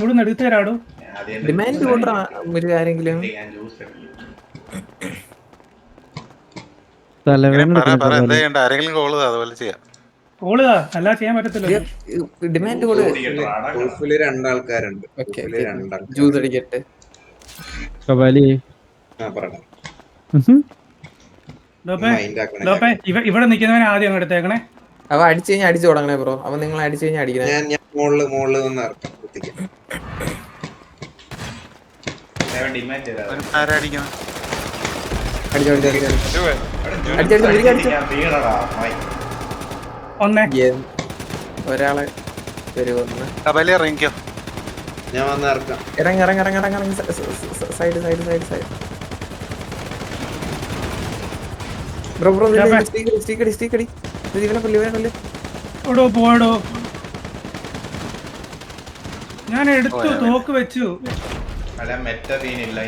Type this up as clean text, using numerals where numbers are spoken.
ഇവിടുന്ന് എടുത്തു തരാടോ. Demand order ഒരു ആരെങ്കിലും ആരെങ്കിലും കോള് അതുപോലെ ചെയ്യാം. കോളുതാ അല്ലാതെ ചെയ്യാൻ പറ്റത്തില്ല. ഡിമാൻഡ് കൂടെ രണ്ടാൾക്കാരുണ്ട്. ജ്യൂസ് അടിക്കട്ടെ. ലോപ്പേ ഇവിടെ നിൽക്കുന്നവനെ ആദ്യം അങ്ങ് എടുത്തേക്കണേ. അവ അടിച്ചു കഴിഞ്ഞാൽ അടിച്ചു തുടങ്ങണേ ബ്രോ. അവൻ നിങ്ങൾ അടിച്ചു കഴിഞ്ഞാൽ അടിക്കണേ. ഞാൻ മോളില് വന്ന് ഇറക്കാം. ഒരാളെ ഇറങ്ങിക്കോ. ഞാൻ വന്ന് ഇറക്കാം. ഇറങ്ങി ഇറങ്ങി ഇറങ്ങി ഇറങ്ങി side side side side. Bro bro സ്റ്റീക്കടി ഇവനെ കൊല്ലി. പോടോ ഞാൻ എടുത്തു, തോക്ക് വെച്ചു. മെറ്റ സീനില്ല.